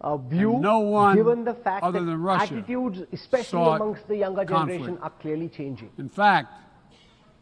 view, no one given the fact other that than Russia attitudes, especially sought amongst the younger generation, conflict. are clearly changing. In fact,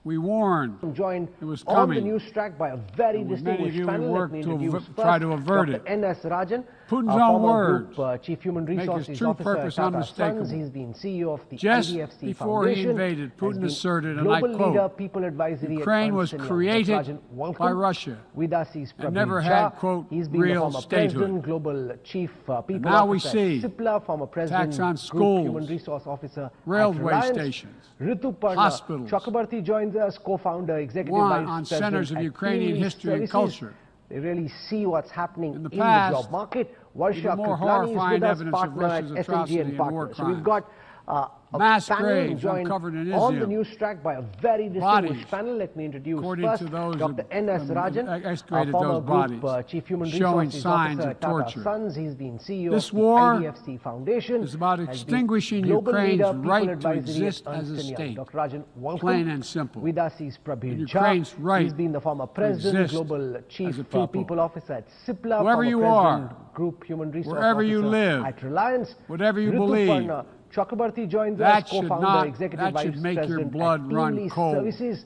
we warned Joined it was on the coming. Newstrack by a very And with many of distinguished you, we panel. worked Let me to introduce try to first avert Dr. it. N.S. Rajan, Putin's own former words Group Chief Human make his Resources true Officer purpose at Tata unmistakable. Sons. He's been CEO of the Just IDFC before he Foundation. invaded, Putin Has been asserted, and I Global quote, Leader, People Advisory at Ukraine was Ernst & Young. created Dr. Rajan, welcome. by Russia With us is and Prabir never Jha. had, quote, He's been real the former statehood. President, Global Chief People now we Officer see at CIPLA, former President, attacks on Group schools, Human Resource Officer railway at Reliance. stations, Ritu Parna hospitals, Chakrabarti joins us, co-founder, executive one vice on president centers of at Ukrainian Team history and Services. culture. They really see what's happening in the past, job market. Varsha even more Kriplani is horrifying with us, evidence of partner at Russia's SNG atrocity and and war partner. So we've crimes. got a Mass panel graves joined uncovered in on the Israel. Newstrack by a very Bodies, distinguished panel. Let me introduce according first to those Dr. who N.S. Rajan, excavated former those Group bodies, Chief Human showing Resources signs Officer of at Tata torture. Sons. He's been CEO This of the war IDFC Foundation. is about has been extinguishing Global Ukraine's Leader, People right to Advisory at exist as a Ernst & Young. state. Dr. Rajan, welcome. Plain and simple. With us is Prabir And Jha. Ukraine's right He's been the former to President, exist Global Chief as a people. People Officer at CIPLA, Whoever former you President, are, Group Human Resource wherever Officer you live, at Reliance. whatever you Ritu believe, Parna Chakrabarti joins that us, should co-founder, not- executive that vice should make your president blood at Team run Lease cold. Services.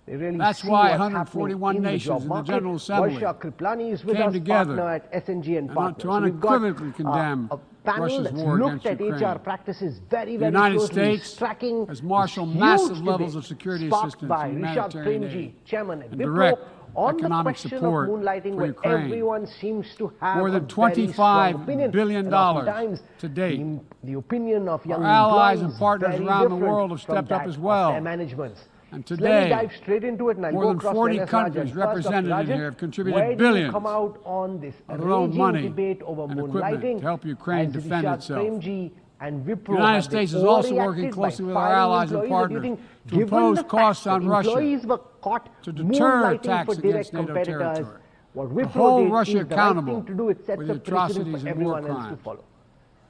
They really That's see why what's 141 happening in nations the job in the market. General Assembly Varsha Kriplani is with came us, together partner at SNG and partner. to So we've got, unequivocally condemn a panel Russia's that's war looked against at Ukraine. HR practices very, The very United closely, States tracking has marshaled this massive huge levels debate of security sparked assistance by and Rishad humanitarian Premji, aid chairman at and Wipro, direct on the economic question of support moonlighting, for where Ukraine. everyone seems to have More than a very strong $25 opinion. billion And oftentimes, to date. the opinion of young Our allies employees and partners very around the different world have from stepped up that as well. of their managements. And So let me today, dive straight into it, and I'll more go than across 40 to NS countries Rajan. First, represented Dr. in here have Rajan, contributed where do billions you come out on this of their own raging money debate over and equipment moonlighting to help Ukraine as defend Rishad itself. Premji and Wipro The United have States they is also overreacted working by closely with our firing allies and employees? Or do you partners think, to given impose the costs fact on that Russia employees were caught to deter moonlighting attacks for direct against NATO competitors, territory, what to Wipro hold did Russia is the right accountable thing to do. It for sets the a precedent atrocities for and war everyone else to crimes. follow.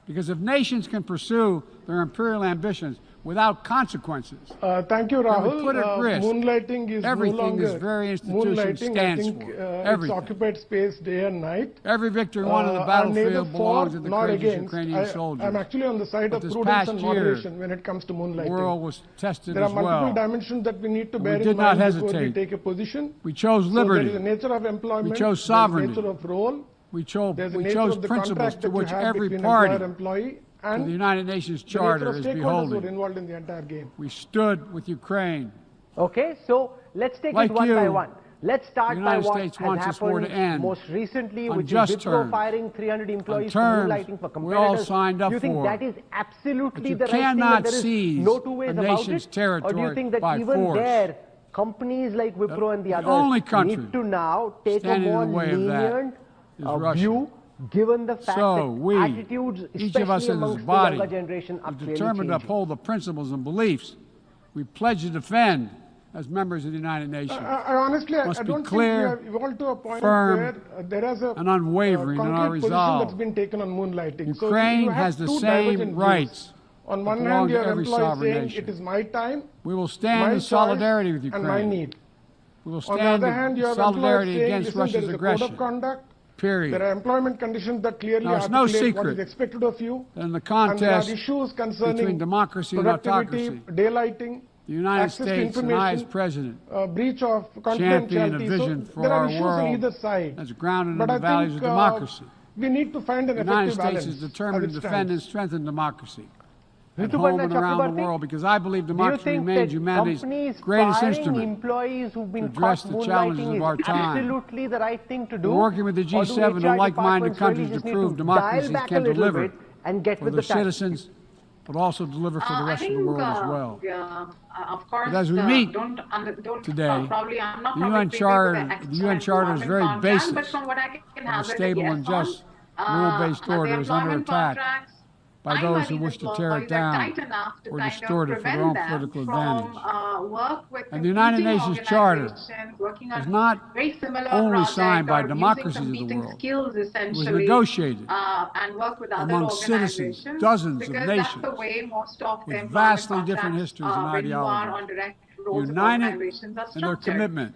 Because if nations can pursue their imperial ambitions without consequences, Thank you, then we Rahul. put at risk Moonlighting is everything no longer this very institution moonlighting. stands I think for. it's Everything. occupied space day and night. Every victory won on the I'm neither battlefield belongs for to the nor courageous against. Ukrainian soldiers. I'm actually on the side But of this prudence past and year, moderation when it comes to the moonlighting. world was tested There are as multiple well. dimensions that we need to And bear we in did not mind before we hesitate. take a position. We chose So there liberty. is a nature of employment. We chose There is sovereignty. a nature of role. We chose There's a nature of the principles contract to that you which have every between party employer and employee to and the United Nations the nature Charter of is stakeholders who are beholden. involved in the entire game. We stood with Ukraine. Okay, so let's take Like it one by you, one. Let's start the by United what States has wants this war to happened end most recently, on which is just Wipro terms. firing 300 employees for terms moonlighting for we all competitors. signed up Do you think for. that is But absolutely you the right thing, cannot that there is seize no two ways a about nation's it? Or do you territory think that by even force? there, companies like Wipro and the others only country need to now take a standing in more the way of that lenient is Russia. view, given the fact So that we, attitudes, each of us especially in this amongst the body, younger generation, are is clearly determined to changing? uphold the principles and beliefs we pledge to defend as members of the United Nations. I honestly, I Must be don't clear, think we have evolved to a point firm, where there is a and unwavering in our concrete position resolve. that's been taken on moonlighting. Ukraine you have has the two same divergent rights views. On one that belong hand, to you have every employees sovereign saying nation. it is my time, We will my stand in choice, solidarity with and my Ukraine. need. We will On the stand other hand, you in have solidarity employees saying, against listen, there Russia's is a code of aggression. conduct, Period. there are employment conditions that clearly Now, it's no articulate what is secret expected of you, that in the and there are contest issues between concerning democracy and productivity, autocracy, daylighting, the United access to States and I as information, president breach of champion a confidentiality. vision So for there are our issues on world either side. that's grounded in But the I values think of democracy. we need to find an The United effective States balance. is determined as to it defend and stands. strengthen democracy at Ritu home Parna and around the Chakrabarti, world, because I believe do you democracy think remains that humanity's companies greatest firing instrument. employees who've been to address caught the challenges moonlighting of our is time. absolutely the right thing to do? We're working with the Or do G7 and HR like-minded departments countries really just to need prove democracy dial back can a little deliver bit and get for with the the times? citizens, but also deliver for the rest of the world as well. Of course, But as we meet don't today, probably, I'm not the probably UN privy to Charter, the the UN Charter is very employment basis contract, but from what I can of a gather, stable yes, and just on, rule-based the order is under employment attack contracts, by signed those by who these wish to tear it employees are down tight enough to or kind distort of it for their prevent own them political from, advantage. work with And the United competing Nations Charter organizations working on is not very similar only projects signed by or using democracies of the competing world. skills It was essentially, negotiated and work with other among citizens, organizations, dozens of because nations, that's the way most of the with employment vastly different contracts, histories and when you are ideologies, on direct roles of united organizations are in their structured. commitment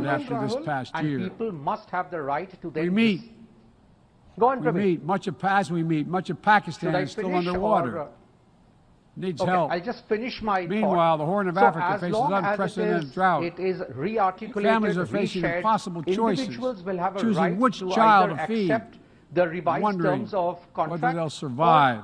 Bollywood after this Rahul. past And year. people must have the right to We then meet, Go on, we Prabhu. meet. Much of much of Pakistan Should I is still finish underwater. or, Needs okay, help. I'll just finish my Meanwhile, thought. the Horn of So Africa as faces long as unprecedented drought. It is re-articulated, Families are facing reshared, impossible choices, individuals will have a choosing right which to child either to feed, accept the revised wondering terms of whether contract they'll survive.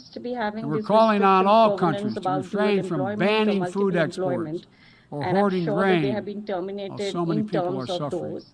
must be having And we're these calling on restrictive all covenants countries to about refrain dual from employment or banning multiple food exports employment. or And hoarding I'm sure that grain they have been while terminated so many in people are terms of suffering. those.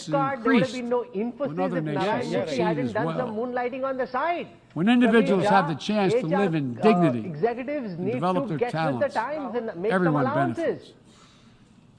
success is card, there would have increased been no emphasis when other if nations Narayan Murthy succeed hadn't as done some well. moonlighting on the side. When individuals Ravi, have the chance to live in dignity, executives need develop to their get with the talents, times and make some everyone allowances. benefits.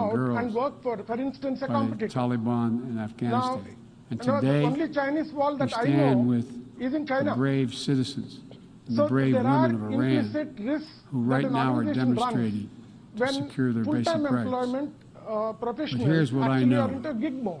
out and girls work for instance, a by the competitor. Taliban in Now, Afghanistan. And the today, only Chinese wall we that I stand know with is in the China. brave citizens and So the brave there are women of Iran implicit risks who that right an now are organization runs demonstrating to when secure their basic full-time rights. employment professionals here's what I actually know. are into gig mode.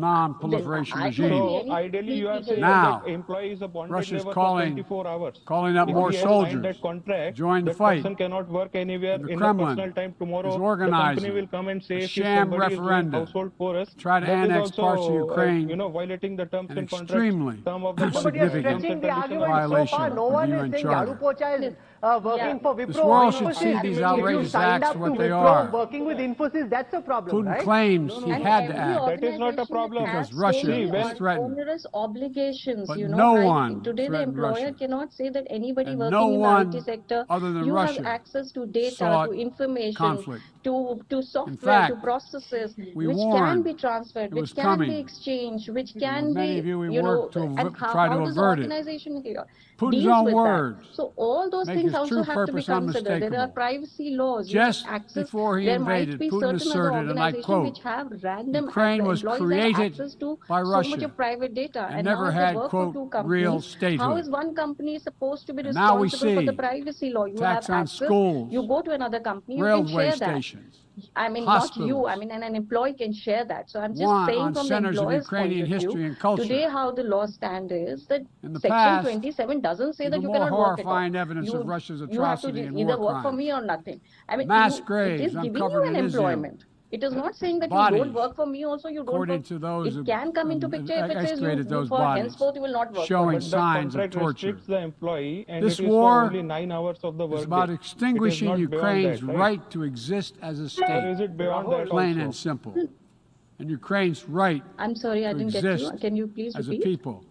non-proliferation I regime. don't So ideally, you are saying Now, that employee is a bonded Russia's labor calling- for 24 hours. calling up If more he has signed soldiers. that contract, Join the that fight. person cannot work anywhere The in Kremlin the personal time. Tomorrow, is the organizing company will come and say a if sham somebody is doing referendum, household chorus, try to that is annex also, parts of Ukraine, violating the terms and and extremely contracts, term of the No, but you're contract, terms stretching and the conditions went so violation far. No of one the is UN saying Charter. Yadu Pocha is working for Wipro. This world or should see Infosys. these If you outrageous signed acts up for what to they Wipro, are. working with Infosys, that's a problem, Putin right? claims he And had to every act. That is not a organization problem. has Because Russia so many was threatened. onerous obligations, But you know. no one Today the threatened employer Russia. cannot say that anybody And working no in the one IT sector, other than you Russia have access to data, sought to information, conflict. to software, fact, to processes, we which can warned be transferred, it which was can coming. be exchanged, which can With many be, of you, we you know, worked to and try to how does the avert it. organization here Putin's deals own with words that? So all those make things his also true have to be purpose considered. There are unmistakable. privacy laws. Just access. before he there invaded, might be Putin certain asserted, other and I organizations quote, which have random Ukraine was employees have created access to by so Russia much of private data, and and never now if had, they work quote, for two companies, real how statehood. is one company supposed to be And now we responsible for see the privacy law? You attacks have on access. schools, You go to another company, you can railway share that. stations, I mean, not you. hospitals. I mean, and an employee can share that. So I'm just One saying on from the centers of employer's point Ukrainian of view, history and culture. today how the law stand is that In the Section past, 27 doesn't say that even you more cannot work at all. horrifying evidence of Russia's You have to atrocity and either war work for crimes. me or nothing. I mean, Mass it graves is giving you uncovered an in Israel. employment. It is not saying that you Bodies, don't work for me also, you don't according work. to those It can come into picture if it says excavated you those for bodies, henceforth you will not work showing for me. But the signs of contract torture. restricts the employee, and This it is war for only 9 hours of the It's workday. about It is extinguishing not beyond Ukraine's that, right to exist as a Or is state, it beyond that plain also? and simple. And Ukraine's right I'm sorry, I to didn't get you. exist Can you please as a repeat? people.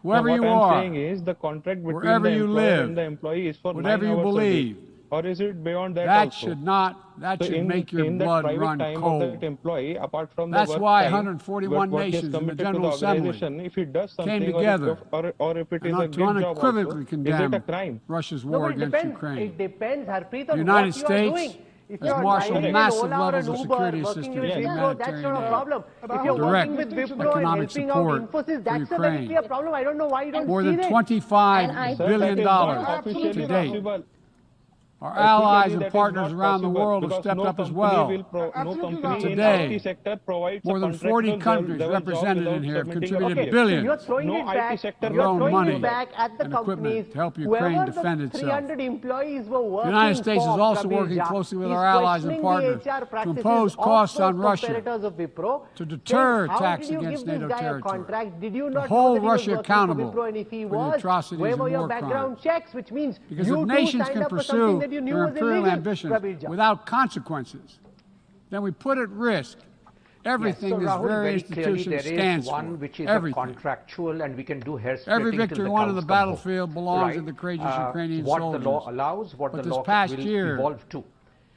No, Whoever what you I'm are, saying is the contract between wherever the you employer live, and the employee is for 9 whatever you hours a day. believe, Or is it beyond that that also? should not, that So should in, make your in the blood private run time of cold. that employee, apart from That's the work why time, 141 what he has nations in the committed to General the Assembly organization, if he does something, came together or if it is a and good to job also, unequivocally is it condemn a crime? Russia's No, war but it against depends. Ukraine. It depends, Harpreet, The on United what you are doing. States If has you are marshaled driving in massive Ola or levels an of Uber, security working assistance with and Wipro, that's not humanitarian a aid. problem. If you're Direct working with Wipro and economic helping out support Infosys, for that's a very Ukraine. clear problem. I don't know why you don't More see than it. And I $25 think billion That is not to officially date. possible. Our I allies think and that is partners not around the possible world have because stepped no up as company well. no company Today, in IT sector provides more a than 40 contractual countries level job represented in without here have submitting a contributed budget. billions. You're throwing No it IT back. sector You're own throwing money it back at the and equipment companies. to help Ukraine Whoever defend the itself. 300 employees were working The United States is for, also Prabir working Jha, closely with is our allies and questioning the partners HR to practices impose of costs on those Russia competitors of Wipro, to deter saying, attacks how did you against give this NATO guy a territory, contract? Did you to not hold know that he was Russia working accountable for Wipro, and if he for the was, atrocities where and were your war background crimes? checks? Which means Because you if too nations signed can up for something pursue that you knew their was imperial illegal, ambitions Prabir Jha. without consequences, then we put at risk everything Yes, so this Rahul, very very clearly institution there stands is one for. which is Everything. a contractual, and we can do hair Every splitting till victory the won on cows the come home. battlefield belongs Right. to the courageous Ukrainian what soldiers. the law allows, what But the this law past will year, evolve to.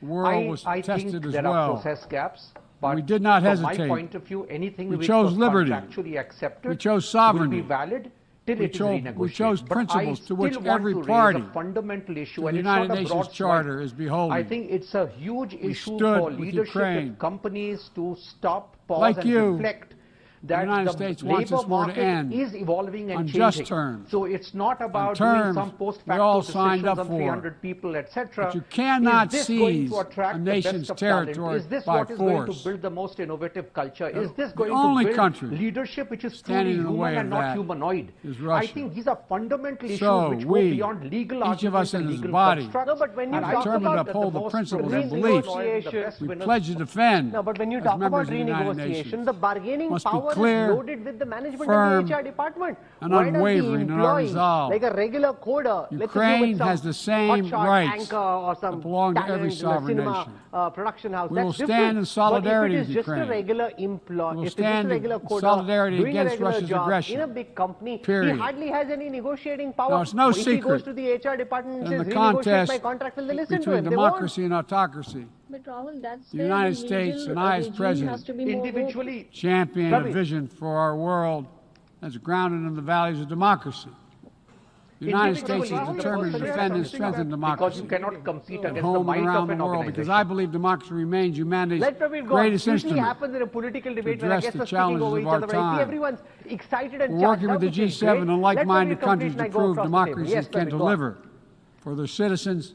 The world was I tested think as there well. are process gaps, but We did not from hesitate. my point of view, anything We which chose was liberty. contractually accepted We chose will sovereignty. be valid till We it is chose- renegotiated. we chose But principles I to which still want every to raise party a fundamental issue, to and the it's United not a Nations broad Charter swipe. is beholden. I think it's a huge issue stood for with leadership Ukraine. and companies to stop, pause, Like and you, reflect that United the States wants labor this war to market end is evolving and on changing. just terms. So it's not about terms doing some post we all facto signed decisions up on for. 300 people, etc. But you cannot Is this going seize to attract a the nation's best of talent? territory Is this by what is going to force. build the most innovative culture? Is this going only to build country leadership which is standing truly in the way human and of not that humanoid? is I Russia. think these are fundamental issues So which go we, beyond legal each of us arguments and in this legal body, constructs. No, but when you And I talk determined to about that uphold the most principles and progressive beliefs lawyers, the best we winners- pledge to defend No, but when you as talk members about of the United renegotiation, Nations. the bargaining Must be power clear, is loaded with the management firm, and the HR department. and Why does the unwavering in our employee, resolve. like a regular coder, let's Ukraine assume it's some has the same hotshot rights anchor or some that belong to every talent in a sovereign cinema nation. Production house. We That's will different. stand in solidarity but if it is with just Ukraine. a regular We employee, will if it's just stand a in regular coder solidarity doing a against regular Russia's job aggression. in a big company, Period. he hardly has any negotiating power. No, it's no if he secret goes to the HR department and in says, the renegotiate contest my contract, will they listen to between him? They won't. democracy and autocracy. But Rahul, that's The where United the States legal and I as regime president has to be more individually Champion a Ravi. vision for our world that's grounded in the values of democracy. The United States is Individually, determined to the defend and person strengthen because democracy you cannot compete against at the home might and of around an the world, because organization. I believe democracy remains humanity's Let Prabir go. greatest Usually instrument. happens in a political debate when I address guess the are speaking challenges over of each our other. But I see time. everyone's excited and We're charged working with up, the which is G7 great. and Let like-minded Prabir countries complete to and I go prove across the democracy table. Yes, can Prabir, go on. deliver for their citizens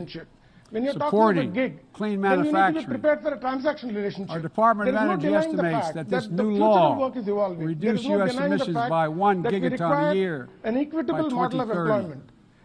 relationship. When you're talking of a supporting gig, clean then you need to be manufacturing. prepared for a transactional relationship. Our Department of There is no Energy denying the estimates fact that this the new future law of work is evolving. will There reduce is no U.S. denying the emissions fact by 1 that we gigaton a require year an equitable by model of 2030. employment.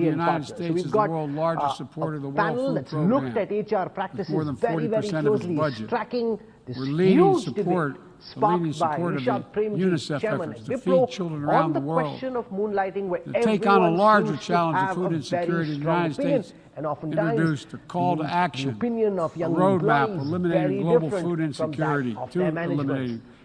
the Indian United partners. So States we've is the got world's largest supporter of the World panel Food that's Program. looked at HR practices more than very, very 40% of its closely, budget. tracking this We're leading huge support, debate a leading sparked by support of Rishad the Premji, UNICEF chairman efforts at to Wipro, feed children on around the the world. question of moonlighting, where To take on a everyone larger seems to challenge of have food a insecurity, very the strong United opinion, States and oftentimes introduced a call to the action, opinion of a young roadmap employees eliminating very global different food from that insecurity of to their management. eliminating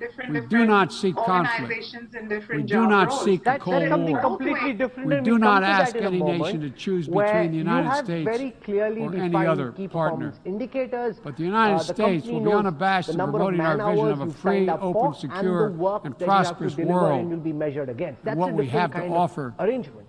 different, We do not seek conflict. organizations in different We do job not roles. seek a That's Cold something War. completely different. We and do we'll not come to ask that in a any moment, nation to choose where between the you United have States very clearly or any defined other key partner. performance indicators. But the United The States company will be knows unabashed the in number of promoting our vision man-hours of a you've free, signed up open, for secure, and the work and that you have to prosperous deliver world. and will be measured against. That's What a we different have to kind offer of arrangement.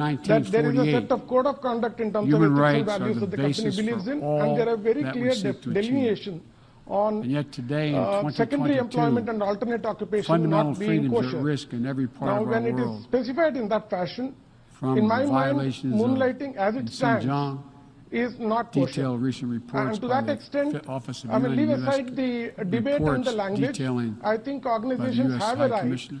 in that there is a 1948. set of code of conduct in terms Human of ethics rights and are values the that the company basis believes for in, all and there are very that we clear seek to achieve. delineation on And yet today in secondary employment 2022, and alternate occupation fundamental not being freedoms are kosher. at risk in every part Now, of our when it is world. specified in that fashion, From in my mind, violations of moonlighting as in it stands Xinjiang, is not kosher. detailed recent reports And to by that the extent, Office of I mean, UN leave US aside the debate on reports the language. detailing I think by the organizations US have High a right Commissioner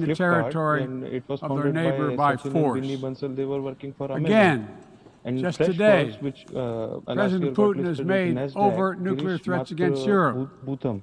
taking the Flipkart, territory when it was of their founded neighbor by Sachin and force. Binny Bansal, they were working for Amazon. Again, And just Fresh today, Foods, which last year President got Putin has listed with made Nasdaq, overt nuclear Girish threats Matra against Europe. Bhutam,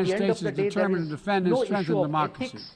United the end States of the is day, there determined to is defend and no strengthen issue of democracy. ethics.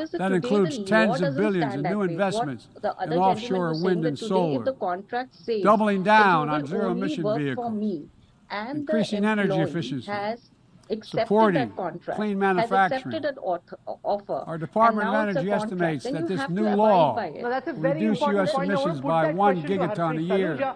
is that That today includes the law tens of doesn't billions stand in that new way. investments What the other in gentleman offshore was saying wind that and today solar, if the contract says doubling that down you on will zero-emission only work vehicles, for me, and increasing the energy employee efficiency, has accepted supporting that contract, clean has manufacturing. accepted an offer, Our Department and of now it's a Energy contract, estimates then that you this have new to abide law by it. Now that's a will very reduce important U.S. point. I want emissions to put by that 1 question to gigaton a Harpreet. year. Tanuja,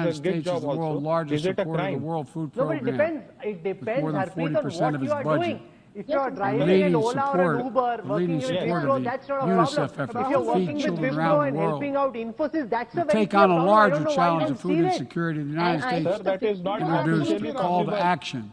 United a good States job is the world's also. largest Is it a supporter of the crime? World Food No, but it Program. depends, more than Harpreet, on 40% what of you its are budget. doing. If Yes, you are it's driving leading an Ola or support- an Uber, the working leading with supporter Wipro, of the that's not a UNICEF problem. effort If to you're feed working with children Wipro around and the world. helping out Infosys, that's a To very take clear on a problem. I larger don't know why challenge you of don't food see it. insecurity, the United I States Sir, that is not You are introduced a absolutely call to possible. action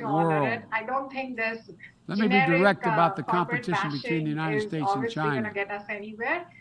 to honor world. it. I don't think this Let me be generic, direct about the corporate competition between the bashing United is States and obviously China. going to get us anywhere.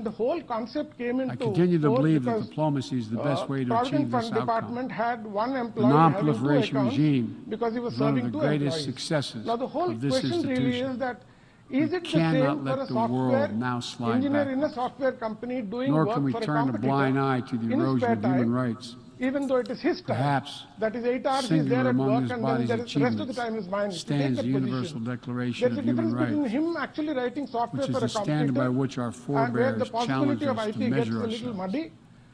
when the whole concept came into I continue to force believe that because, diplomacy is the best way to Provident achieve this Fund outcome. Department had one The employee having two non-proliferation accounts regime because he was is one of serving the two greatest employees. successes Now the whole of this question really institution. is that is it the cannot same let for a the world software now slide engineer in a backwards. software company doing Nor work can we for a turn a competitor blind eye to the in his erosion spare of human time, rights. even though it is his time. Perhaps That is 8 hours he's singular there at among work his and then body's the rest of the achievements time is mine. To take stands that the Universal position. Declaration There's of a difference Human between Rights, him actually writing software which is for a the standard competitor by which our and where the forebears possibility challenged of us IP to gets measure a little ourselves. muddy.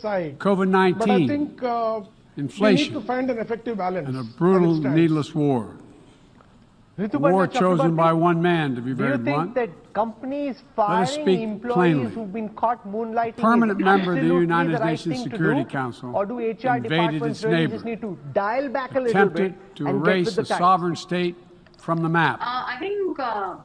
side. COVID-19, But I think we need inflation, to find an effective balance. and a as it brutal, stands. needless war. war chosen by one man, to be Do very you think blunt. that companies us firing speak employees plainly. who've been caught moonlighting Permanent is member of the absolutely United the right Nations thing to Security do? Council Or do HR invaded departments its really neighbor, just need to dial back a little attempted bit to and get erase with the the times? sovereign state from the map. I think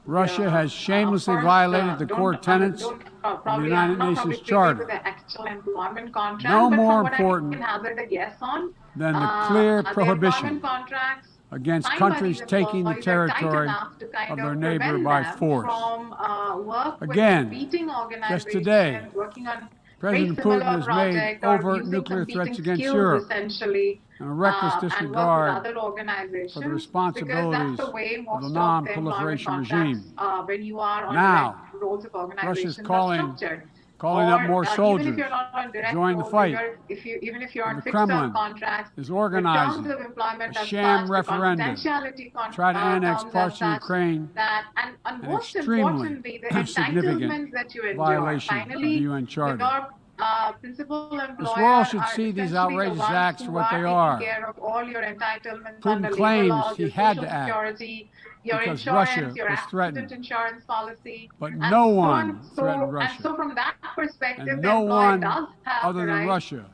Russia has shamelessly first, violated the don't- core tenets don't, of the probably United I'm not Nations probably privy Charter. to the actual employment contract, No but more from what important I can hazard a guess on, than the clear the prohibition employment contracts against signed by countries these taking the employees are tight territory enough to kind of their neighbor prevent by them force. From work Again, with competing organizations, just today, working on President very similar Putin has made projects or overt using nuclear competing threats against skills, Europe essentially, and a reckless and work disregard with other organizations, for the responsibilities because that's the way of most the of non-proliferation employment contracts, regime. when you are on Now, direct roles of organizations Russia's calling are structured. up more Even soldiers if you're not on direct join the roles, fight. even if you're And on the fixed Kremlin term contracts, is the organizing terms of employment a as sham such, the referendum confidentiality try to annex terms parts as of such, Ukraine, that, and an most extremely importantly, the significant entitlements that you enjoy. violation of the Finally, UN Charter. your principal employer world should are see these essentially outrageous the ones acts for who what they taking are. care of all your entitlements Putin under labor claims laws, he your had social to act security, your because insurance, Russia your was accident threatened. insurance policy. But and no so one on. threatened Russia. And so from that perspective, And the no employer one does have other the than right, Russia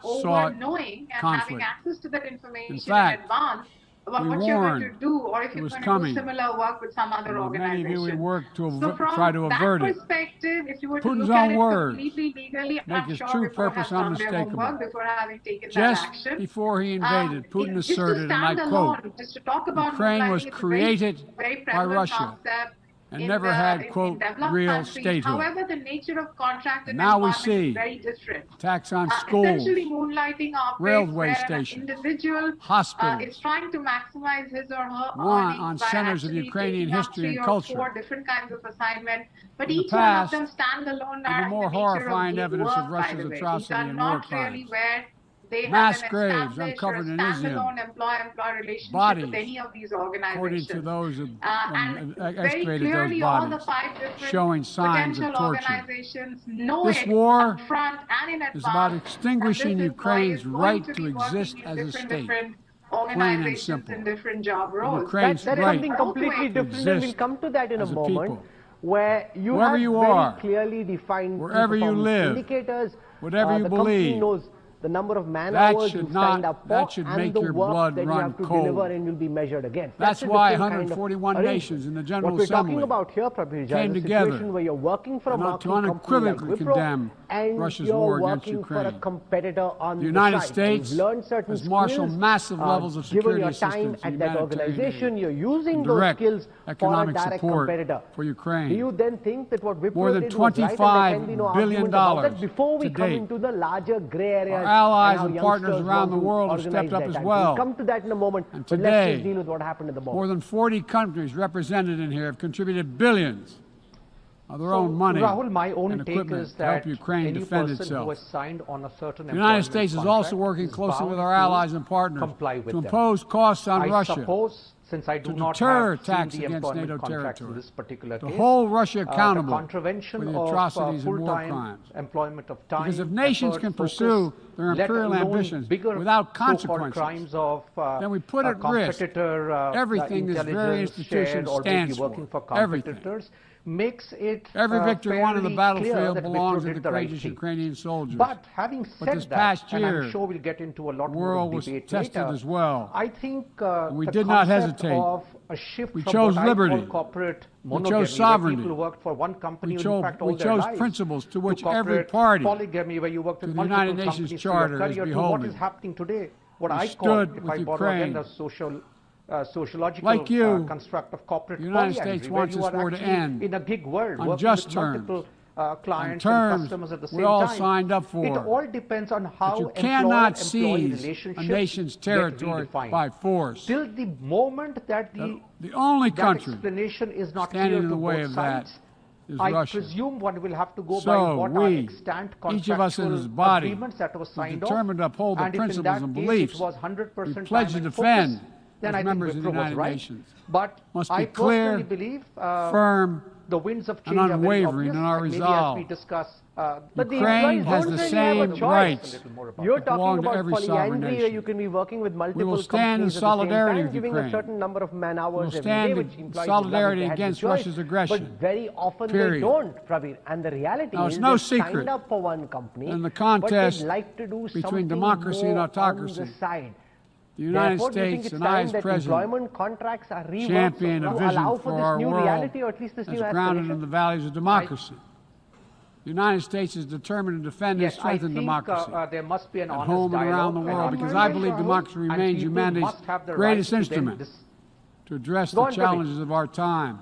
over sought knowing and conflict. having access to that information fact, in advance about we what you're going to warned do, or if it you're was going coming. to do similar work with some other Well, many of you, organization. we worked to So from try to avert that it. perspective, if you were to Putin's look at own it words completely legally, make I'm his sure true Wipro purpose has done their unmistakable. homework before having taken Just that action. before he invaded, Putin Just to asserted, and I stand quote, alone, just to talk about Ukraine was moonlighting, it's a created very by prevalent Russia concept and in never the- had, in quote, developed real countries. statehood. However, the nature of contract and now we employment see is very different. attacks on schools, Essentially, moonlighting operates railway where stations, an individual hospitals, is trying to maximize his or her one earnings on by centers of actually Ukrainian taking up history and 3 or culture. 4 different kinds of assignment, but In the each past, one of them stand alone even are more in the nature horrifying of gig evidence of work, by Russia's the way. atrocity These are and war not really crimes. where they Mass have an graves established uncovered or in Izium, standalone employer-employee relationship bodies, with any of these according organizations. to those who And very excavated those clearly, all the bodies, 5 different showing signs of potential torture. organizations know This it war upfront and in advance. is about that extinguishing this employee Ukraine's is going right to to be working exist in as a different state. organizations simple. in different job roles. Ukraine's That is right something completely to different, and we'll exist come to that in a as a moment. people. Where you Whoever have you very are, clearly defined key wherever you performance live, indicators. whatever you the company believe, knows the number of man that hours should you've not- signed up for that should and make the your work blood that you run have to cold. deliver and you'll be measured against. That's a why different kind of 141 arrangement. nations in the General What we're Assembly talking about here, Prabhir, came is a together situation where you're working for a to marquee company like unequivocally Wipro condemn and Russia's you're war against working for a Ukraine. competitor on The United side. States You've learned certain has marshaled skills, massive levels of given security your time assistance and at that humanitarian organization, aid you're using and those direct skills for a economic direct support competitor. for Ukraine. Do you then think that what Wipro More than did was right and there can be no $25 billion argument about that? Before we to come date. into the larger grey areas Our allies how and partners youngsters around want the to world have organize stepped up their as time. well. We'll come to that in a moment, And but let's today, just deal with what happened in the moment. More than 40 countries represented in here have contributed billions of their own money Rahul, my own and take equipment is to help that Ukraine any defend person itself. who has signed on a certain The United employment States is contract also working is closely with bound our to allies and partners comply with to them. impose costs on I Russia, suppose, since I do to not deter have seen attacks the against employment NATO contracts in territory, this particular to case, hold Russia the accountable contravention for the of atrocities and war full-time crimes. employment of time, Because if nations effort, can focus, pursue their let imperial alone ambitions bigger without so-called consequences, crimes of then we put at risk competitor everything this very intelligence institution shared or maybe stands working for for. Everything. competitors makes it Every victory won on the fairly battlefield clear that belongs Wipro to did the the right courageous thing. Ukrainian soldiers. But having But said this that, past and year, I'm sure we'll get into a lot the more world of was debate tested later, as well. I think we the did not concept hesitate. of a shift We from chose what liberty. I call corporate We monogamy, chose where sovereignty. people worked for one company We in fact all we their chose lives, principles to which corporate every party polygamy, where you worked to with the United multiple Nations companies through your Charter is career, to what beholden. is happening today, what We I call, stood if with I borrow again Ukraine. the sociological Like you, construct of corporate the United polyandry, States where wants you this are war to actually end in a gig world, on working just with terms. multiple clients On and terms customers at the we same all time. signed up for. It all depends on how You cannot employer-employee seize a relationships nation's get territory redefined. by force. Till the moment that The only that country explanation is not standing clear in the to way both of that sides, is I Russia. presume one will have to go by So what are we, extant each of us in contractual his body, agreements that was who's signed determined to off. uphold the And if in principles that and case beliefs it was 100% we pledge to time and defend focus, then as I think members of the Wipro was United right. Nations But must I be clear, personally believe firm, the winds of and change are very unwavering obvious, in our and maybe resolve. as we discuss, But the Ukraine employees has don't the really have a same choice. rights a little more about You're that belong talking to about every sovereign polyandry where nation. you can be working with multiple will stand in companies at the solidarity same with time, giving a Ukraine. certain number of man We hours will every stand day, in which implies solidarity they had the against choice. Russia's aggression. But very often Period. they don't, Praveen. And the reality Now, is it's no they secret signed up for one company, in the but contest they'd like to do between something democracy and more autocracy. on the side. The United Therefore, do you think States it's and I, time as that President, employment contracts are reworked champion a to vision allow for for this our new world reality, or at least this that's new grounded in aspiration? the values of democracy. The United States is determined to defend and Yes, I strengthen think democracy there must be an at honest home and around the dialogue world, and because I argument, believe Rahul, democracy and remains people humanity's must have the greatest right to then instrument to address Go the on, Praveen. challenges of our time.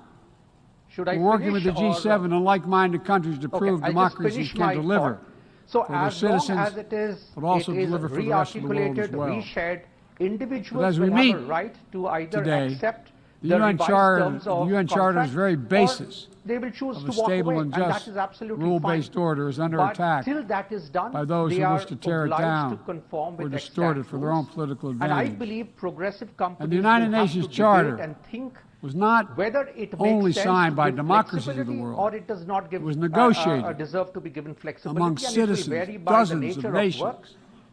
Should I We're working with the finish, or, G7 and like-minded countries to Okay, prove I'll just democracy finish can my deliver thought. So for their as long citizens, as it is, but also it is deliver for the rest of the world as re-articulated, well. reshared, individuals But as we will have meet a right to either today, accept the the UN revised Charter, terms the of UN Charter's contract, very or basis they will choose of to a walk stable away, and and that just is absolutely rule-based fine. order is under But attack till that is done, by those they who are wish to tear it obliged down to conform or with distort it extant for their own rules. political And I advantage. believe progressive companies the United will have Nations to debate Charter and think was not whether it only makes sense signed to by give democracies of the flexibility world. or it does not give It was negotiated deserve to be given flexibility, among and it will citizens, vary by dozens the of nature nations, work,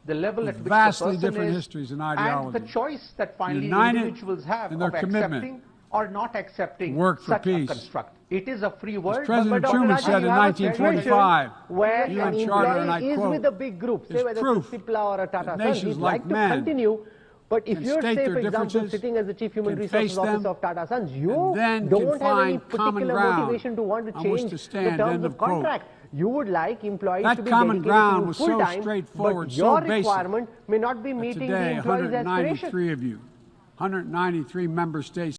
the level with at which vastly the person different is, histories and and the ideologies, choice that finally united individuals have in their of commitment accepting or not accepting work for such a peace. construct. It is a free world. President Dr. Truman Rajan, said you in have a 1945, where the UN an Charter, and I employee is quote, with a big group, say is whether proof it's a Cipla or a Tata that Sons, nations he'd like like to men continue. But if can you're, state say, their for example, differences, sitting as the Chief Human can Resources face Officer them, of Tata Sons, you then don't can have any find common particular ground motivation to want to on which change to the stand, terms end of of quote. contract. You would like employees That to be common dedicated ground to you was so full-time, straightforward, but so your basic, requirement may not be meeting the Today, employee's aspiration. 193 of you, 193 member states